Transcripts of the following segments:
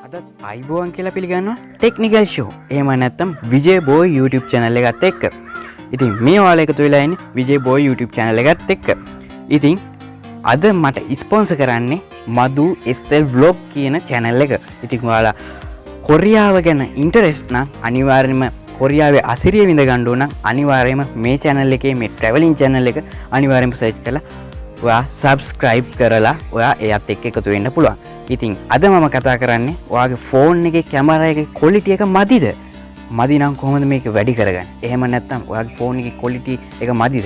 අද අයිබෝවන් කියලා පිළිගන්නවා ටෙක්නිකල් ෂෝ. එහෙම නැත්නම් wijeboy YouTube channel එකත් එක්ක. ඉතින් මේ ඔයාලා එකතු වෙලා ඉන්නේ wijeboy YouTube channel එකත් එක්ක. ඉතින් අද මට ස්පොන්සර් කරන්නේ මදු SL vlog කියන channel එක. ඉතින් ඔයාලා කොරියාව ගැන ඉන්ටරෙස්ට් නම් අනිවාර්යයෙන්ම කොරියාවේ අසිරිය විඳ ගන්න ඕන නම් අනිවාර්යයෙන්ම මේ channel එකේ මේ traveling channel එක අනිවාර්යයෙන්ම search කරලා ඔයා subscribe කරලා ඔයා එයත් එක්ක එකතු වෙන්න පුළුවන්. ඉතින් අද මම කතා කරන්නේ ඔයාගේ ෆෝන් එකේ කැමරා එකේ quality එක මදිද? මදි නම් කොහොමද මේක වැඩි කරගන්නේ? එහෙම නැත්නම් ඔයාගේ ෆෝන් එකේ quality එක මදිද?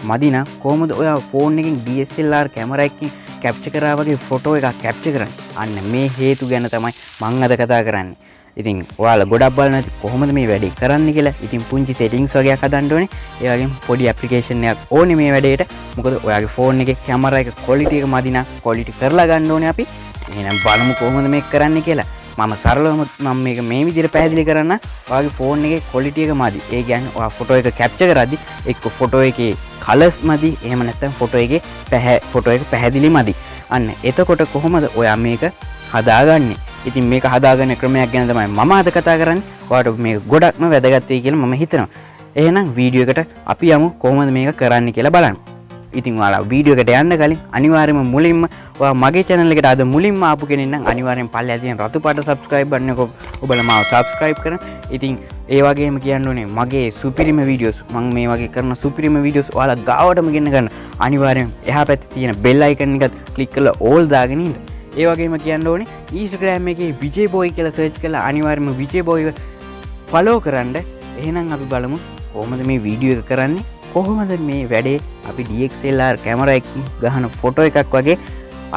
මදි නම් කොහොමද ඔයා ෆෝන් එකෙන් DSLR කැමරා එකකින් capture කරා වගේ ෆොටෝ එකක් capture කරන්නේ? අන්න මේ හේතු ගැන තමයි මම අද කතා කරන්නේ. ඉතින් ඔයාලා ගොඩක් බලන කොහොමද මේ වැඩේ කරන්න කියලා. ඉතින් පුංචි settings වගේක් හදන්න ඕනේ. ඒ වගේම පොඩි application එකක් ඕනේ මේ වැඩේට. මොකද ඔයාගේ ෆෝන් එකේ කැමරා එක quality එක මදි නම් quality කරලා ගන්න ඕනේ අපි. එහෙනම් බලමු කොහොමද මේක කරන්න කියලා. මම සරලවම මම මේක මේ විදිහට පැහැදිලි කරන්න. ඔයාගේ ෆෝන් එකේ quality එක මදි. ඒ කියන්නේ ඔයා ෆොටෝ එක capture කරද්දි එක්ක ෆොටෝ එකේ colors මදි. එහෙම නැත්නම් ෆොටෝ එකේ ෆොටෝ එක පැහැදිලි මදි. අන්න එතකොට කොහොමද ඔයා මේක හදාගන්නේ? ඉතින් මේක හදාගන්න ක්‍රමයක් ගැන තමයි මම අද කතා කරන්නේ. ඔයාලට මේක ගොඩක්ම වැදගත් වෙයි කියලා මම හිතනවා. එහෙනම් වීඩියෝ එකට අපි යමු කොහොමද මේක කරන්න කියලා බලන්න. ඉතින් ඔයාලා වීඩියෝ එකට යන්න කලින් අනිවාර්යයෙන්ම මුලින්ම ඔයා මගේ channel එකට අද මුලින්ම ආපු කෙනෙක් නම් අනිවාර්යෙන් පල්ලෙහා තියෙන රතු පාට subscribe button එක ඔබලා මාව subscribe කරන්න. ඉතින් ඒ වගේම කියන්න ඕනේ මගේ සුපිරිම videos මම මේ වගේ කරන සුපිරිම videos ඔයාලා ගාවටම ගෙන්න ගන්න. අනිවාර්යෙන් එහා පැත්තේ තියෙන bell icon එකත් click කරලා all දාගෙන ඉන්න. ඒ වගේම කියන්න ඕනේ Instagram එකේ wijeboy කියලා search කරලා අනිවාර්යයෙන්ම wijeboy follow කරන්න. එහෙනම් අපි බලමු කොහොමද මේ වීඩියෝ එක කරන්නේ. කොහොමද මේ වැඩේ අපි DSLR කැමරා එකකින් ගහන ෆොටෝ එකක් වගේ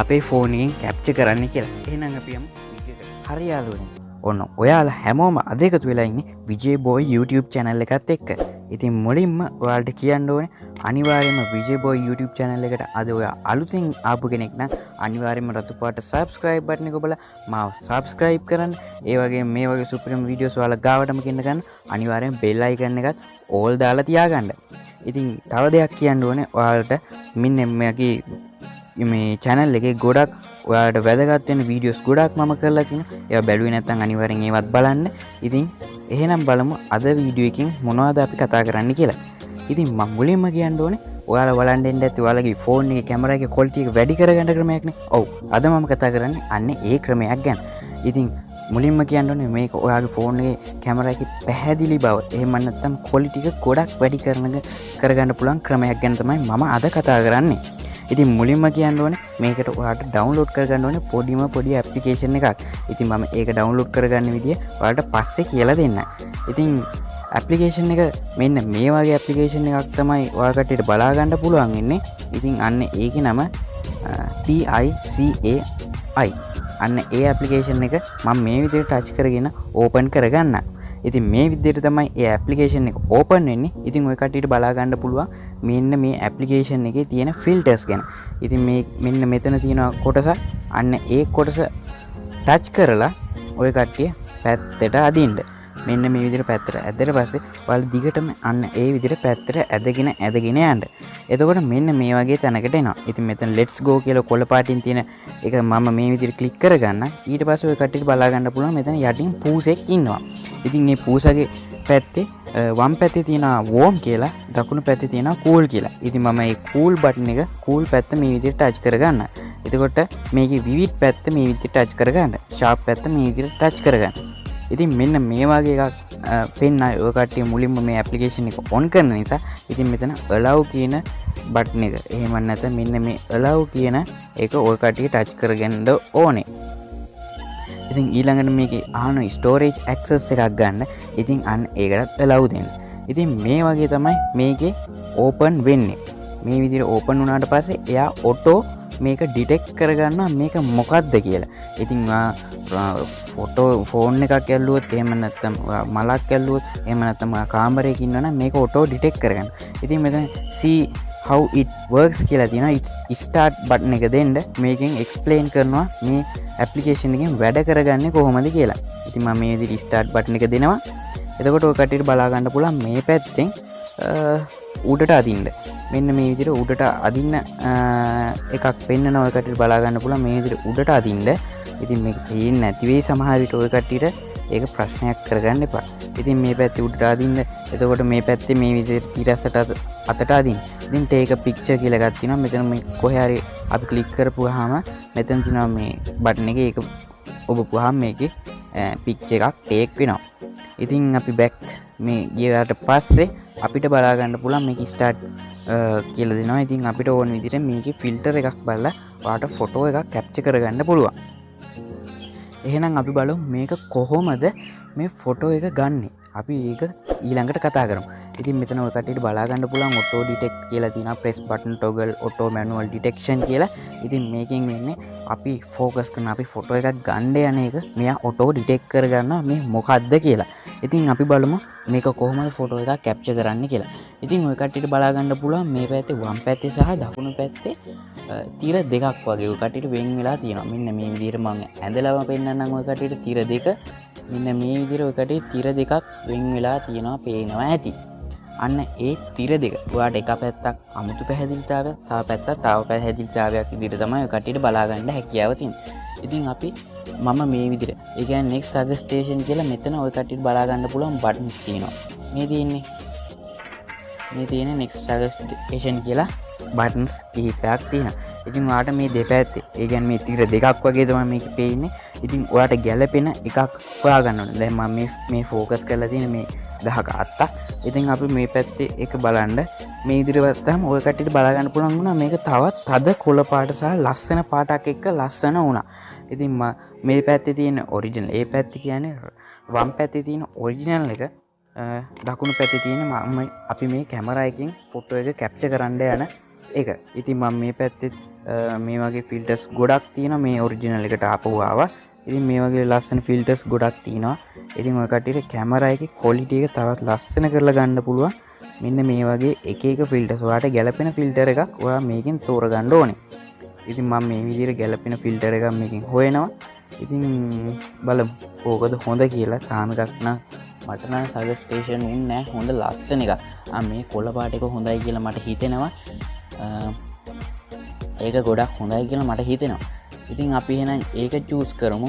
අපේ ෆෝන් එකෙන් කැප්චර් කරන්න කියලා. එහෙනම් අපි යමු වීඩියෝ එකට. හරි යාළුවනේ. ඔන්න ඔයාලා හැමෝම අද එකතු වෙලා ඉන්නේ wijeboy YouTube channel එකත් එක්ක. ඉතින් මුලින්ම ඔයාලට කියන්න ඕනේ අනිවාර්යයෙන්ම wijeboy YouTube channel එකට අද ඔයා අලුතින් ආපු කෙනෙක් නම් අනිවාර්යයෙන්ම රතු පාට subscribe button එක ඔබලා මාව subscribe කරන්න. ඒ වගේම මේ වගේ සුපිරිම videos ඔයාලා ගාවටම ගෙන්න ගන්න අනිවාර්යයෙන් bell icon එකත් all දාලා තියාගන්න. ඉතින් තව දෙයක් කියන්න ඕනේ ඔයාලට මෙන්න මේ channel එකේ ගොඩක් ඔයාලට වැදගත් වෙන videos ගොඩක් මම කරලා තිනවා. ඒවා බැලුවේ නැත්නම් අනිවාර්යෙන් ඒවත් බලන්න. ඉතින් එහෙනම් බලමු අද වීඩියෝ එකකින් මොනවද අපි කතා කරන්න කියලා. ඉතින් මම මුලින්ම කියන්න ඕනේ ඔයාලා බලන්න ඉන්න ඇති ඔයාලගේ ෆෝන් එකේ කැමරා එකේ quality එක වැඩි කරගන්න ක්‍රමයක් නේ. ඔව්. අද මම කතා කරන්නේ අන්න ඒ ක්‍රමයක් ගැන. ඉතින් මුලින්ම කියන්න ඕනේ මේක ඔයාගේ ෆෝන් එකේ කැමරා එකේ පැහැදිලි බව එහෙම නැත්නම් quality එක ගොඩක් වැඩි කරගන්න පුළුවන් ක්‍රමයක් ගැන තමයි මම අද කතා කරන්නේ. ඉතින් මුලින්ම කියන්න ඕනේ මේකට ඔයාලට download කරගන්න ඕනේ පොඩි application එකක්. ඉතින් මම ඒක download කරගන්න විදිය ඔයාලට පස්සේ කියලා දෙන්නම්. ඉතින් application එක මෙන්න මේ වගේ application එකක් තමයි ඔයාලා කට්ටියට බලා ගන්න පුළුවන් ඉන්නේ. ඉතින් අන්න ඒකේ නම PICAI. අන්න ඒ application එක මම මේ විදිහට touch කරගෙන open කරගන්න. ඉතින් මේ විදිහට තමයි ඒ application එක open වෙන්නේ. ඉතින් ඔය කට්ටියට බලා ගන්න පුළුවන් මෙන්න මේ application එකේ තියෙන filters ගැන. ඉතින් මේ මෙන්න මෙතන තියෙන කොටස අන්න ඒ කොටස touch කරලා ඔය කට්ටිය පැත්තට අදින්න. මෙන්න මේ විදිහට පැත්තට ඇද්දට පස්සේ ඔයාලා දිගටම අන්න ඒ විදිහට පැත්තට ඇදගෙන යන්න. එතකොට මෙන්න මේ වගේ තැනකට එනවා. ඉතින් මෙතන let's go කියලා කොළ පාටින් තියෙන එක මම මේ විදිහට ක්ලික් කරගන්න. ඊට පස්සේ ඔය කට්ටියට බලා ගන්න පුළුවන් මෙතන යටින් පූසෙක් ඉන්නවා. ඉතින් මේ පූසගේ පැත්තේ වම් පැත්තේ තියෙනවා warm කියලා, දකුණු පැත්තේ තියෙනවා cool කියලා. ඉතින් මම මේ cool button එක cool පැත්ත මේ විදිහට touch කරගන්න. එතකොට මේකේ vivid පැත්ත මේ විදිහට touch කරගන්න. sharp පැත්ත මේ විදිහට touch කරගන්න. ඉතින් මෙන්න මේ වගේ එකක් පෙන්නයි ඔය කට්ටිය මුලින්ම මේ application එක on කරන නිසා ඉතින් මෙතන allow කියන button එක එහෙම නැත්නම් මෙන්න මේ allow කියන එක ඔය කට්ටිය touch කරගන්න ඕනේ. ඉතින් ඊළඟට මේකේ ආන storage access එකක් ගන්න. ඉතින් අන්න ඒකටත් allow දෙන්න. ඉතින් මේ වගේ තමයි මේකේ open වෙන්නේ. මේ විදිහට open වුණාට පස්සේ එයා auto මේක ඩිටෙක්ට් කරගන්නවා මේක මොකක්ද කියලා. ඉතින් ෆොටෝ ෆෝන් එකක් ඇල්ලුවොත් එහෙම නැත්නම් මලක් ඇල්ලුවොත් එහෙම නැත්නම් කාමරයක ඉන්නවනම් මේක ඔටෝ ඩිටෙක්ට් කරගන්න. ඉතින් මෙතන see how it works කියලා තියෙනවා. start button එක දෙන්න මේකෙන් explain කරනවා මේ application එකෙන් වැඩ කරගන්නේ කොහොමද කියලා. ඉතින් මම මේ විදිහට start button එක දෙනවා. එතකොට ඔය කට්ටියට බලා ගන්න පුළුවන් මේ පැත්තෙන් උඩට අදින්න. මෙන්න මේ විදිහට උඩට අදින්න එකක් පෙන්නන ඔය කට්ටියට බලා ගන්න පුළුවන් මේ විදිහට උඩට අදින්න. ඉතින් මේක පේන්නේ නැති වෙයි සමහර විට ඔය කට්ටියට ඒක ප්‍රශ්නයක් කරගන්න එපා. ඉතින් මේ පැත්තේ උඩට අදින්න. එතකොට මේ පැත්තේ මේ විදිහට තිරස්සට අතට අදින්න. ඉතින් ටේක් අ පික්චර් කියලා එකක් තියෙනවා. මෙතන මේ කොහේ හරි අපි ක්ලික් කරපුවාම මෙතන තියෙනවා මේ බටන් එකේ ඒක ඔබපුවාම මේකේ පික්චර් එකක් ටේක් වෙනවා. ඉතින් අපි බෑක් මේ ගියාට පස්සේ අපිට බලා ගන්න පුළුවන් මේක ස්ටාර්ට් කියලා දෙනවා. ඉතින් අපිට ඕන විදිහට මේකේ ෆිල්ටර් එකක් බලලා ඔයාලට ෆොටෝ එකක් කැප්චර් කරගන්න පුළුවන්. එහෙනම් අපි බලමු මේක කොහොමද මේ ෆොටෝ එක ගන්නෙ. අපි ඒක ඊළඟට කතා කරමු. ඉතින් මෙතන ඔය කට්ටියට බලා ගන්න පුළුවන් ඔටෝ ඩිටෙක්ට් කියලා තියෙනවා. Press button toggle auto manual detection කියලා. ඉතින් මේකෙන් වෙන්නේ අපි ෆෝකස් කරන අපි ෆොටෝ එකක් ගන්න යන එක මෙයා ඔටෝ ඩිටෙක්ට් කරගන්නවා මේ මොකද්ද කියලා. ඉතින් අපි බලමු මේක කොහොමද ෆොටෝ එකක් කැප්චර් කරන්න කියලා. ඉතින් ඔය කට්ටියට බලා ගන්න පුළුවන් මේ පැත්තේ වම් පැත්තේ සහ දකුණු පැත්තේ තිර දෙකක් වගේ ඔය කට්ටියට වෙන් වෙලා තියෙනවා. මෙන්න මේ විදිහට මම ඇඳලාම පෙන්නන්නම් ඔය කට්ටියට තිර දෙක. මෙන්න මේ විදිහට ඔය කට්ටියට තිර දෙකක් වෙන් වෙලා තියෙනවා පේනවා ඇති. අන්න ඒ තිර දෙක. ඔයාලට එක පැත්තක් අමුතු පැහැදිලිතාවයක්, තව පැත්තක් තව පැහැදිලිතාවයක් විදිහට තමයි ඔය කට්ටියට බලා ගන්න හැකියාව තියෙන්නේ. ඉතින් අපි මම මේ විදිහට ඒ කියන්නේ next suggestion කියලා මෙතන ඔය කට්ටියට බලා ගන්න පුළුවන් buttons තියෙනවා. මේ තියෙන්නේ next suggestion කියලා buttons කිහිපයක් තියෙනවා. ඉතින් ඔයාලට මේ දෙපැත්තේ ඒ කියන්නේ මේ තිර දෙකක් වගේ තමයි මේකේ පේන්නේ. ඉතින් ඔයාලට ගැළපෙන එකක් හොයා ගන්න ඕනේ. දැන් මම මේ ફોකස් කරලා තියෙන මේ ගහක අත්තක්. ඉතින් අපි මේ පැත්තේ එක බලන්න මේ ඉදිරියට ගත්තාම ඔය කට්ටියට බලා ගන්න පුළුවන් වුණා මේක තවත් තද කොළ පාට සහ ලස්සන පාටක් එක්ක ලස්සන වුණා. ඉතින් මේ පැත්තේ තියෙන ඔරිජිනල් ඒ පැත්තේ කියන්නේ වම් පැත්තේ තියෙන ඔරිජිනල් එක දකුණු පැත්තේ තියෙන අපි මේ කැමරා එකෙන් ෆොටෝ එක කැප්චර් කරන්න යන එක. ඉතින් මම මේ පැත්තේ මේ වගේ ෆිල්ටර්ස් ගොඩක් තියෙනවා මේ ඔරිජිනල් එකට ආපහු ආවා. ඉතින් මේ වගේ ලස්සන ෆිල්ටර්ස් ගොඩක් තියෙනවා. ඉතින් ඔය කට්ටියට කැමරා එකේ ක්වොලිටි එක තවත් ලස්සන කරලා ගන්න පුළුවන්. මෙන්න මේ වගේ එක එක ෆිල්ටර්ස් ඔයාලට ගැලපෙන ෆිල්ටර් එකක් ඔයා මේකෙන් තෝරගන්න ඕනේ. ඉතින් මම මේ විදිහට ගැලපෙන ෆිල්ටර් එකක් මේකෙන් හොයනවා. ඉතින් බලමු ඕකද හොඳ කියලා. තාම එකක් නම් මට නම් සජෙස්ටේෂන් උන්නේ නැහැ. හොඳ ලස්සන එකක්. මේ කොළ පාට එක හොඳයි කියලා මට හිතෙනවා. ඒක ගොඩක් හොඳයි කියලා මට හිතෙනවා. ඉතින් අපි එහෙනම් ඒක චූස් කරමු.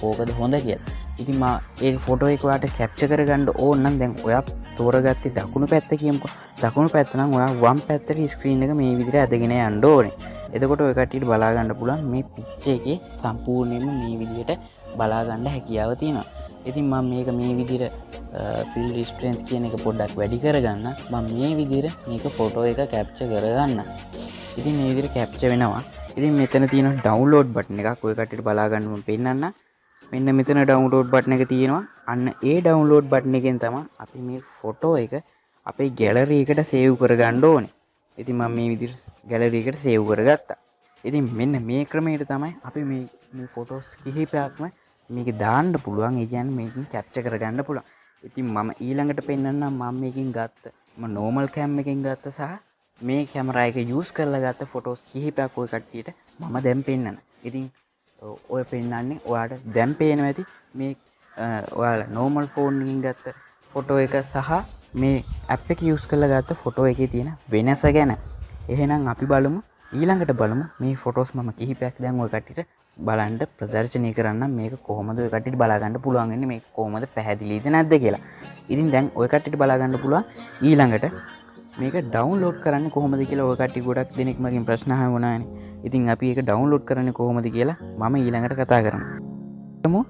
ඕකද හොඳ කියලා. ඉතින් මම ඒ ෆොටෝ එක ඔයාලට කැප්චර් කරගන්න ඕන නම් දැන් ඔයා තෝරගත්තේ දකුණු පැත්ත කියමුකෝ. දකුණු පැත්ත නම් ඔයා වම් පැත්තට ස්ක්‍රීන් එක මේ විදිහට ඇදගෙන යන්න ඕනේ. එතකොට ඔය කට්ටියට බලා ගන්න පුළුවන් මේ පික්චර් එකේ සම්පූර්ණයෙන්ම මේ විදිහට බලා ගන්න හැකියාව තියෙනවා. ඉතින් මම මේක මේ විදිහට ෆීල්ඩ් ස්ට්‍රෙන්ත් කියන එක පොඩ්ඩක් වැඩි කරගන්න. මම මේ විදිහට මේක ෆොටෝ එක කැප්චර් කරගන්න. ඉතින් මේ විදිහට කැප්චර් වෙනවා. ඉතින් මෙතන තියෙන ඩවුන්ලෝඩ් බටන් එකක් ඔය කට්ටියට බලා ගන්න මම පෙන්නන්න. මෙන්න මෙතන ඩවුන්ලෝඩ් බටන් එක තියෙනවා. අන්න ඒ ඩවුන්ලෝඩ් බටන් එකෙන් තමයි අපි මේ ෆොටෝ එක අපේ ගැලරි එකට සේව් කරගන්න ඕනේ. ඉතින් මම මේ විදිහට ගැලරි එකට සේව් කරගත්තා. ඉතින් මෙන්න මේ ක්‍රමයට තමයි අපි මේ ෆොටෝස් කිහිපයක්ම මේක දාන්න පුළුවන්. ඒ කියන්නේ මේකෙන් කැප්චර් කරගන්න පුළුවන්. ඉතින් මම ඊළඟට පෙන්නන්නම් මම මේකෙන් ගත්ත නෝමල් කැම් එකෙන් ගත්ත සහ මේ කැමරා එක යූස් කරලා ගත්ත ෆොටෝස් කිහිපයක් ඔය කට්ටියට මම දැන් පෙන්නන. ඉතින් ඔය පෙන්නන්නේ ඔයාලට දැන් පේනවා ඇති මේ ඔයාලා නෝමල් ෆෝන් එකකින් ගත්ත ෆොටෝ එක සහ මේ ඇප් එක යූස් කරලා ගත්ත ෆොටෝ එකේ තියෙන වෙනස ගැන. එහෙනම් අපි බලමු ඊළඟට බලමු මේ ෆොටෝස් මම කිහිපයක් දැන් ඔය කට්ටියට බලන්න ප්‍රදර්ශනය කරන්න මේක කොහොමද ඔය කට්ටියට බලා ගන්න පුළුවන් වෙන්නේ මේක කොහොමද පැහැදිලිද නැද්ද කියලා. ඉතින් දැන් ඔය කට්ටියට බලා ගන්න පුළුවන් ඊළඟට මේක ඩවුන්ලෝඩ් කරන්නේ කොහොමද කියලා ඔය කට්ටිය ගොඩක් දෙනෙක් මගෙන් ප්‍රශ්න අහුණානේ. ඉතින් අපි ඒක ඩවුන්ලෝඩ් කරන්නේ කොහොමද කියලා මම ඊළඟට කතා කරමු.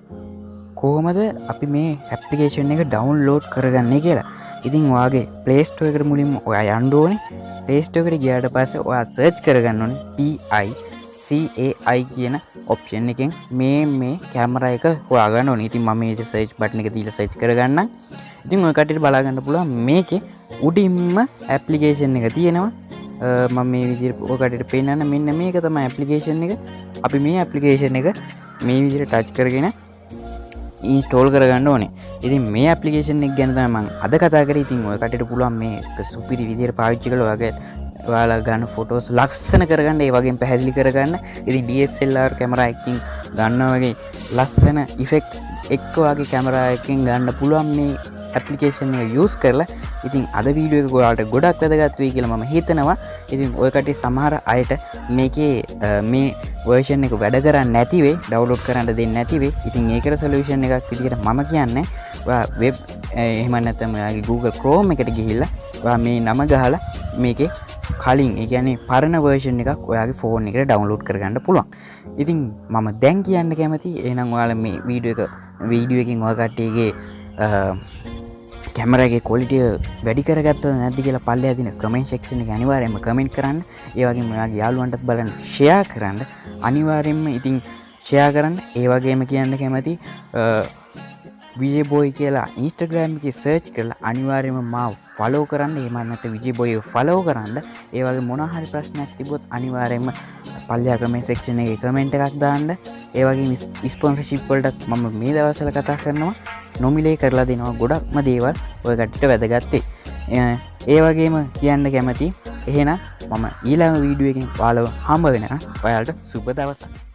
කොහොමද අපි මේ ඇප්ලිකේෂන් එක ඩවුන්ලෝඩ් කරගන්නේ කියලා. ඉතින් ඔයාගේ Play Store එකට මුලින්ම ඔයා යන්න ඕනේ. Play Store එකට ගියාට පස්සේ ඔයා සර්ච් කරගන්න ඕනේ PICAI කියන ඔප්ෂන් එකෙන් මේ කැමරා එක හොයාගන්න ඕනේ. ඉතින් මම මේ සර්ච් බටන් එක දීලා සර්ච් කරගන්නම්. ඉතින් ඔය කට්ටියට බලා ගන්න පුළුවන් මේකේ උඩින්ම ඇප්ලිකේෂන් එක තියෙනවා. මම මේ විදිහට ඔය කට්ටියට පෙන්නන්න මෙන්න මේක තමයි ඇප්ලිකේෂන් එක. අපි මේ ඇප්ලිකේෂන් එක මේ විදිහට ටච් කරගෙන ඉන්ස්ටෝල් කරගන්න ඕනේ. ඉතින් මේ ඇප්ලිකේෂන් එක ගැන තමයි මම අද කතා කරේ. ඉතින් ඔය කට්ටියට පුළුවන් මේක සුපිරි විදිහට පාවිච්චි කරලා ඔයාලා ගන්න ෆොටෝස් ලස්සන කරගන්න, ඒ වගේම පැහැදිලි කරගන්න. ඉතින් DSLR කැමරා එකකින් ගන්නා වගේ ලස්සන ඉෆෙක්ට් එක්ක වගේ කැමරා එකකින් ගන්න පුළුවන් මේ ඇප්ලිකේෂන් එක යූස් කරලා ඉතින් අද වීඩියෝ එක ඔයාලට ගොඩක් වැදගත් වෙයි කියලා මම හිතනවා. ඉතින් ඔය කට්ටිය සමහර අයට මේකේ මේ version එක වැඩ කරන්නේ නැති වෙයි, ඩවුන්ලෝඩ් කරන්න දෙන්නේ නැති වෙයි. ඉතින් ඒකට solution එකක් විදිහට මම කියන්නේ ඔයා web එහෙම නැත්නම් ඔයාගේ Google Chrome එකට ගිහිල්ලා ඔයා මේ නම ගහලා මේකේ කලින් ඒ කියන්නේ පරණ version එකක් ඔයාගේ phone එකට download කරගන්න පුළුවන්. ඉතින් මම දැන් කියන්න කැමති එහෙනම් ඔයාලා මේ වීඩියෝ එකකින් ඔය කට්ටියගේ කැමරා එකේ quality වැඩි කරගත්තද නැද්ද කියලා පල්ලෙහා දින comment section එකේ අනිවාර්යයෙන්ම comment කරන්න. ඒ වගේම ඔයාගේ යාළුවන්ටත් බලන්න share කරන්න. අනිවාර්යයෙන්ම ඉතින් share කරන්න. ඒ වගේම කියන්න කැමති wijeboy කියලා Instagram එකේ search කරලා අනිවාර්යයෙන්ම මාව follow කරන්න. එහෙම නැත්නම් wijeboy follow කරන්න. ඒ වගේ මොනවා හරි ප්‍රශ්නයක් තිබුණොත් අනිවාර්යයෙන්ම පල්ලෙහා comment section එකේ comment එකක් දාන්න. ඒ වගේම sponsorship වලටත් මම මේ දවස්වල කතා කරනවා. නොමිලේ කරලා දෙනවා ගොඩක්ම දේවල් ඔය කට්ටියට වැදගත් වෙයි. ඒ වගේම කියන්න කැමති එහෙනම් මම ඊළඟ වීඩියෝ එකකින් ඔයාලව හම්බ වෙනවා. ඔයාලට සුබ දවසක්.